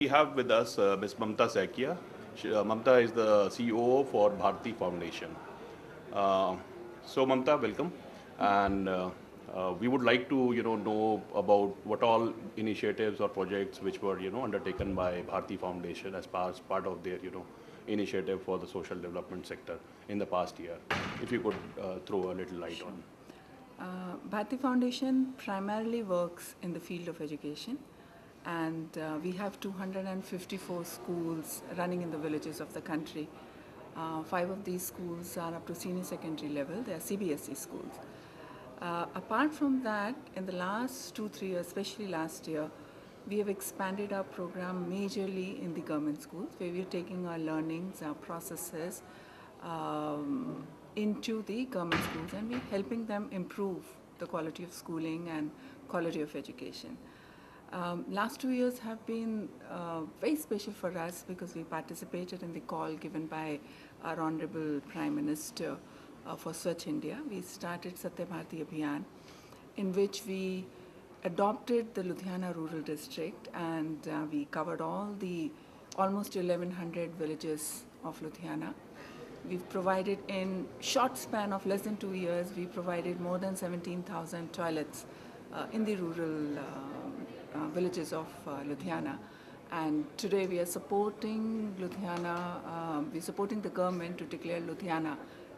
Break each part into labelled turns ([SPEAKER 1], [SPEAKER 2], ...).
[SPEAKER 1] We have with us Ms. Mamta Saikia. Mamta is the CEO for Bharti Foundation. Uh, so Mamta, welcome. And we would like to, know about what all initiatives or projects which were, undertaken by Bharti Foundation as part of their, initiative for the social development sector in the past year. If you could throw a little light on.
[SPEAKER 2] Bharti Foundation primarily works in the field of education, and we have 254 schools running in the villages of the country. 5 of these schools are up to senior secondary level. They are CBSE schools. Apart from that, in the last 2-3 years, especially last year, we have expanded our program majorly in the government schools, where we are taking our learnings, our processes into the government schools, and we're helping them improve the quality of schooling and quality of education. Last 2 years have been very special for us because we participated in the call given by our Honorable Prime Minister for Swachh India. We started Satya Bharti Abhiyan, in which we adopted the Ludhiana Rural District, and we covered all the almost 1100 villages of Ludhiana. We've provided, in short span of less than 2 years, we provided more than 17,000 toilets in the rural villages of Ludhiana. And today we are supporting Ludhiana, we're supporting the government to declare Ludhiana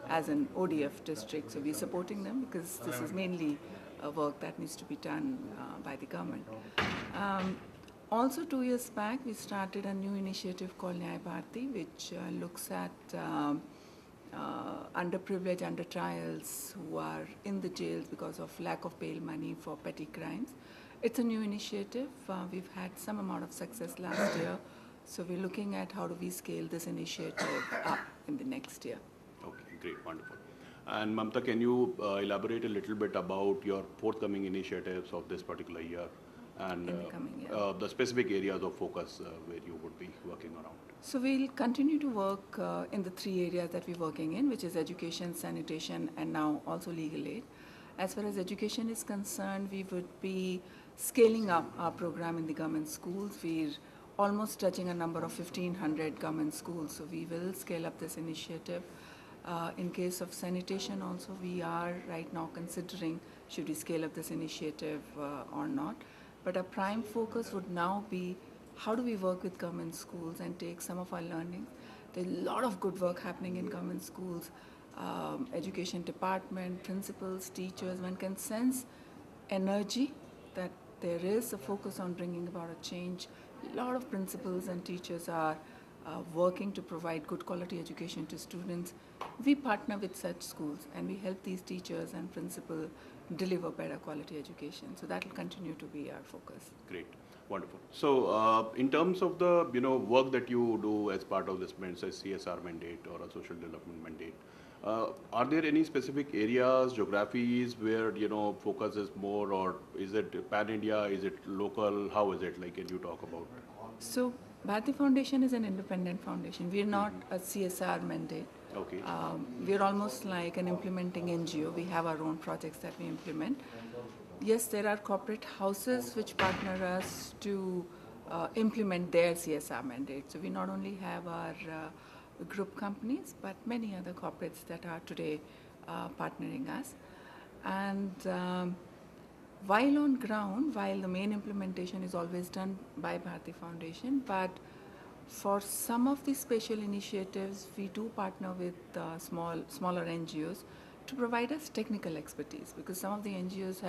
[SPEAKER 2] as an ODF district. So we're supporting them because this is mainly work that needs to be done by the government. Also 2 years back, we started a new initiative called Nyay Bharti, which looks at underprivileged, under trials who are in the jails because of lack of bail money for petty crimes. It's a new initiative. We've had some amount of success last year, so we're looking at how do we scale this initiative up in the next year.
[SPEAKER 1] Okay, great, wonderful. And Mamta, can you elaborate a little bit about your forthcoming initiatives of this particular year and
[SPEAKER 2] In the coming year.
[SPEAKER 1] the specific areas of focus where you would be working around?
[SPEAKER 2] So we'll continue to work in the 3 areas that we're working in, which is education, sanitation, and now also legal aid. As far as education is concerned, we would be scaling up our program in the government schools. We're almost touching a number of 1,500 government schools, so we will scale up this initiative. In case of sanitation also, we are right now considering should we scale up this initiative or not. But our prime focus would now be how do we work with government schools and take some of our learnings. There's a lot of good work happening in government schools, education department, principals, teachers. One can sense energy that there is a focus on bringing about a change. A lot of principals and teachers are working to provide good quality education to students. We partner with such schools and we help these teachers and principals deliver better quality education. So that will continue to be our focus.
[SPEAKER 1] Great, wonderful. So in terms of the work that you do as part of this CSR mandate or a social development mandate, are there any specific areas, geographies where focus is more, or is it pan-India, is it local, how is it, like, can you talk about?
[SPEAKER 2] So Bharti Foundation is an independent foundation. We are not a CSR mandate.
[SPEAKER 1] Okay.
[SPEAKER 2] We are almost like an implementing NGO. We have our own projects that we implement. Yes, there are corporate houses which partner us to implement their CSR mandate. So we not only have our group companies, but many other corporates that are today partnering us. And while on ground, while the main implementation is always done by Bharti Foundation, but for some of the special initiatives, we do partner with smaller NGOs to provide us technical expertise, because some of the NGOs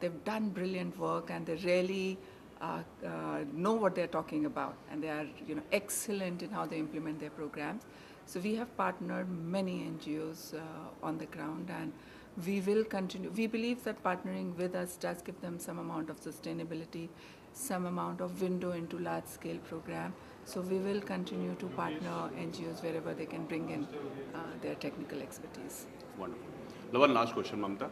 [SPEAKER 2] they've done brilliant work and they really know what they're talking about, and they are excellent in how they implement their programs. So we have partnered many NGOs on the ground, and we will continue. We believe that partnering with us does give them some amount of sustainability, some amount of window into large-scale program. So we will continue to partner NGOs wherever they can bring in their technical expertise.
[SPEAKER 1] Wonderful. The one last question, Mamta.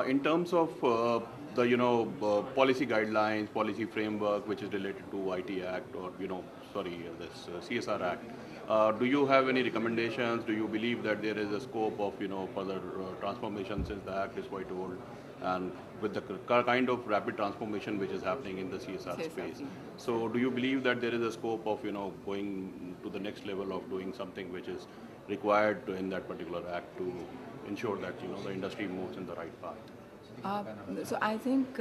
[SPEAKER 1] In terms of the policy guidelines, policy framework, which is related to IT Act or this CSR Act. Do you have any recommendations? Do you believe that there is a scope of further transformation since the Act is quite old, and with the kind of rapid transformation which is happening in the CSR space? So, do you believe that there is a scope of going to the next level of doing something which is required in that particular Act to ensure that the industry moves in the right path?
[SPEAKER 2] So I think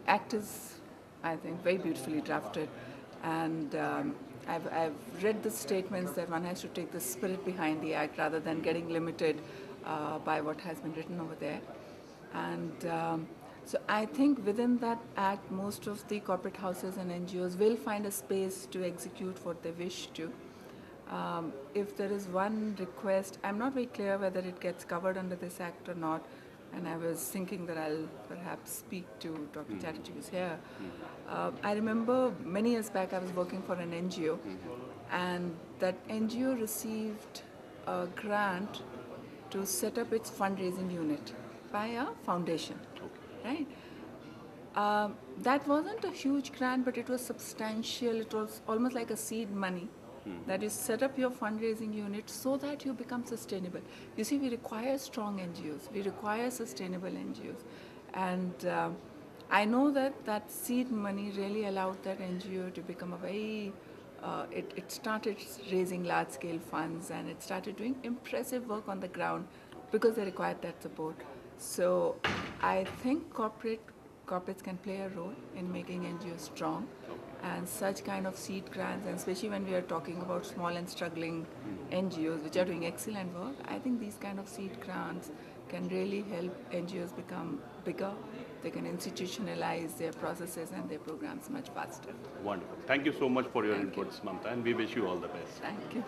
[SPEAKER 2] Act is, I think, very beautifully drafted, and I've read the statements that one has to take the spirit behind the Act rather than getting limited by what has been written over there. And so I think within that Act, most of the corporate houses and NGOs will find a space to execute what they wish to. If there is one request, I'm not very clear whether it gets covered under this Act or not, and I was thinking that I'll perhaps speak to Dr. Chatterjee, who's here. I remember many years back I was working for an NGO, and that NGO received a grant to set up its fundraising unit by a foundation, right? That wasn't a huge grant, but it was substantial. It was almost like a seed money that you set up your fundraising unit so that you become sustainable. You see, we require strong NGOs. We require sustainable NGOs. And I know that that seed money really allowed that NGO to become a very, it started raising large-scale funds, and it started doing impressive work on the ground because they required that support. So I think corporates can play a role in making NGOs strong, and such kind of seed grants, and especially when we are talking about small and struggling NGOs which are doing excellent work, I think these kind of seed grants can really help NGOs become bigger. They can institutionalize their processes and their programs much faster.
[SPEAKER 1] Wonderful. Thank you so much for your inputs, Mamta, and we wish you all the best.
[SPEAKER 2] Thank you.